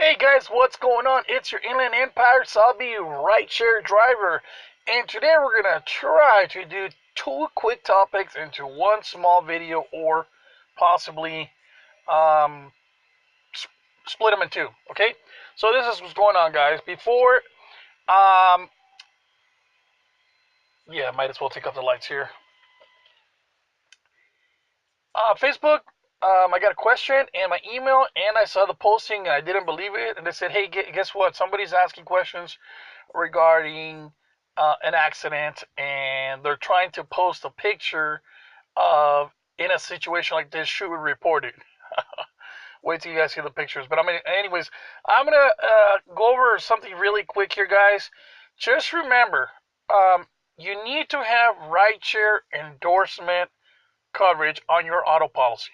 Hey guys, what's going on? It's your Inland Empire Sabi rideshare driver, and today we're gonna try to do two quick topics into one small video, or possibly um, split them in two. Okay, so this is what's going on, guys. Before, um, yeah, might as well take off the lights here. Facebook. I got a question in my email, and I saw the posting, and I didn't believe it. And they said, "Hey, guess what? Somebody's asking questions regarding an accident, and they're trying to post a picture of in a situation like this. Should we report it?" Wait till you guys see the pictures. But I mean, anyways, I'm gonna go over something really quick here, guys. Just remember, you need to have rideshare endorsement coverage on your auto policy.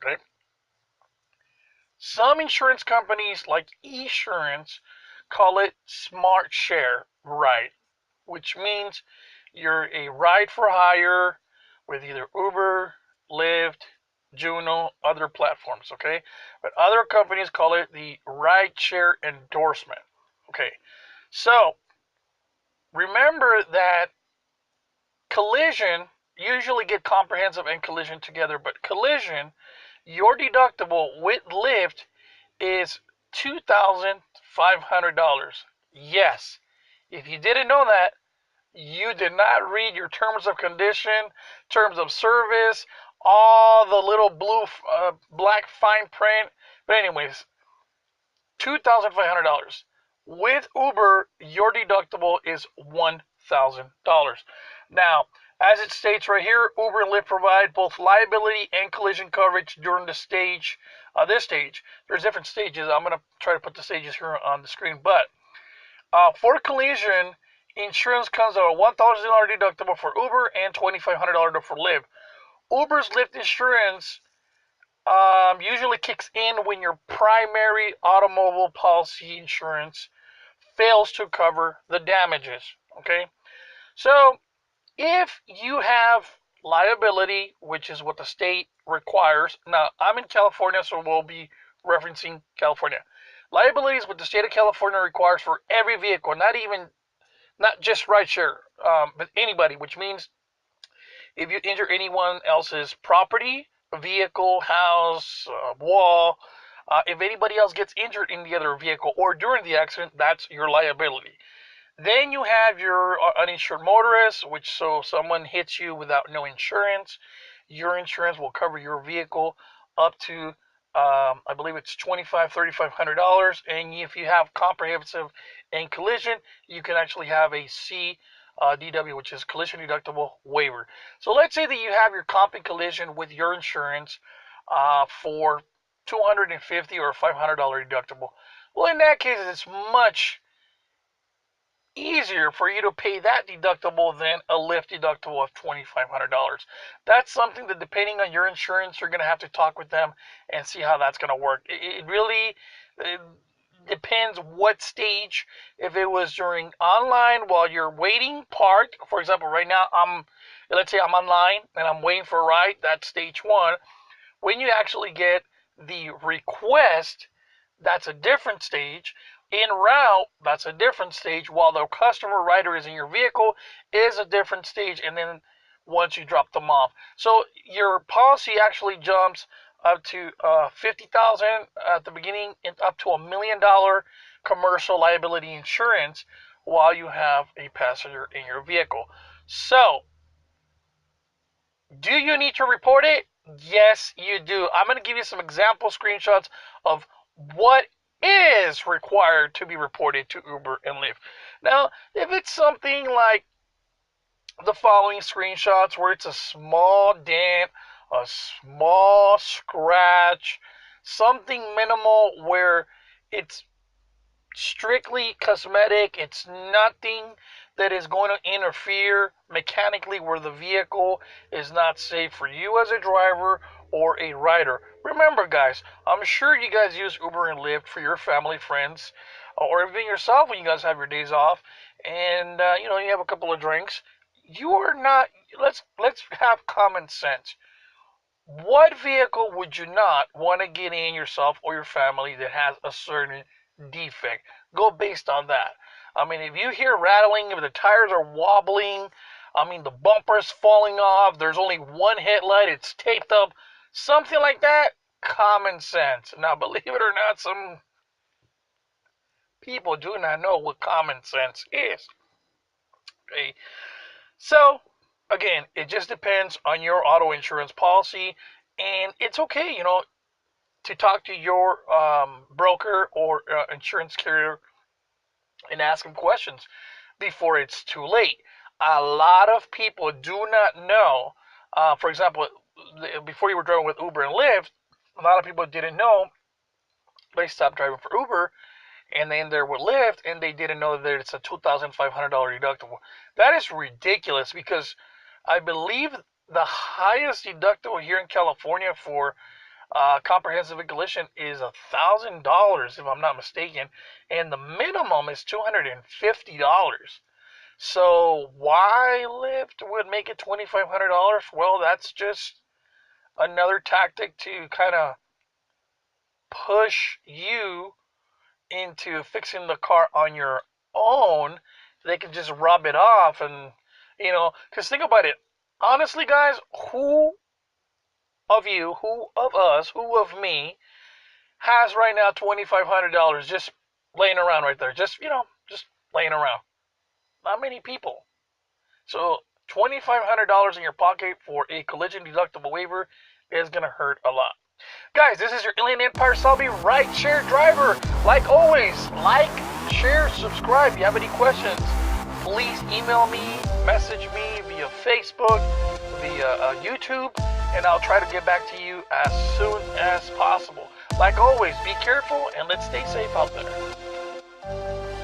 Okay. Some insurance companies, like Esurance, call it Smart Share Ride, which means you're a ride for hire with either Uber, Lyft, Juno, other platforms, okay? But other companies call it the rideshare endorsement. Okay. So, remember that collision usually get comprehensive and collision together, but collision, your deductible with Lyft is $2,500. Yes. If you didn't know that, you did not read your terms of condition, terms of service, all the little blue, black fine print. But anyways, $2,500. With Uber, your deductible is $1,000. Now, as it states right here, Uber and Lyft provide both liability and collision coverage during the stage. This stage, there's different stages. I'm going to try to put the stages here on the screen. But for collision, insurance comes at a $1,000 deductible for Uber and $2,500 for Lyft. Uber's Lyft insurance usually kicks in when your primary automobile policy insurance fails to cover the damages. Okay, so if you have liability, which is what the state requires. Now, I'm in California, so we'll be referencing California. Liability is what the state of California requires for every vehicle, not just rideshare, but anybody, which means if you injure anyone else's property, vehicle, house, wall, if anybody else gets injured in the other vehicle or during the accident, that's your liability. Then you have your uninsured motorist, which so someone hits you without no insurance, your insurance will cover your vehicle up to I believe it's $2,500, $3,500, and if you have comprehensive and collision, you can actually have a CDW, which is collision deductible waiver. So let's say that you have your comp and collision with your insurance for $250 or $500 deductible. Well, in that case, it's much easier for you to pay that deductible than a Lyft deductible of $2,500. That's something that, depending on your insurance, you're going to have to talk with them and see how that's going to work. It really depends what stage. If it was during online while you're waiting parked, for example, right now let's say I'm online and I'm waiting for a ride, that's stage one. When you actually get the request, that's a different stage. En route, that's a different stage. While the customer rider is in your vehicle, is a different stage. And then once you drop them off, so your policy actually jumps up to 50,000 at the beginning, and up to $1 million commercial liability insurance while you have a passenger in your vehicle. So, do you need to report it? Yes, you do. I'm going to give you some example screenshots of what is required to be reported to Uber and Lyft. Now, if it's something like the following screenshots where it's a small dent, a small scratch, something minimal where it's strictly cosmetic, it's nothing that is going to interfere mechanically where the vehicle is not safe for you as a driver or a rider. Remember, guys, I'm sure you guys use Uber and Lyft for your family, friends, or even yourself when you guys have your days off, and you have a couple of drinks. You are not. Let's have common sense. What vehicle would you not want to get in yourself or your family that has a certain defect? Go based on that. I mean, if you hear rattling, if the tires are wobbling, I mean, the bumper's falling off, there's only one headlight, it's taped up, something like that, common sense. Now, believe it or not, some people do not know what common sense is. Okay? So, again, it just depends on your auto insurance policy, and it's okay, to talk to your broker or insurance carrier and ask them questions before it's too late. A lot of people do not know. For example, before you were driving with Uber and Lyft, a lot of people didn't know. They stopped driving for Uber and then they're with Lyft and they didn't know that it's a $2,500 deductible. That is ridiculous because I believe the highest deductible here in California for comprehensive collision is $1,000 if I'm not mistaken, and the minimum is $250. So why Lyft would make it $2,500? Well, that's just another tactic to kind of push you into fixing the car on your own. They can just rub it off and because think about it. Honestly, guys, who of you, who of us, who of me has right now $2,500 just laying around right there. Just laying around. Not many people. So $2,500 in your pocket for a collision deductible waiver is gonna hurt a lot. Guys, this is your Alien Empire Salvi rideshare driver. Like always, like, share, subscribe. If you have any questions, please email me, message me via Facebook, via YouTube, and I'll try to get back to you as soon as possible. Like always, be careful and let's stay safe out there.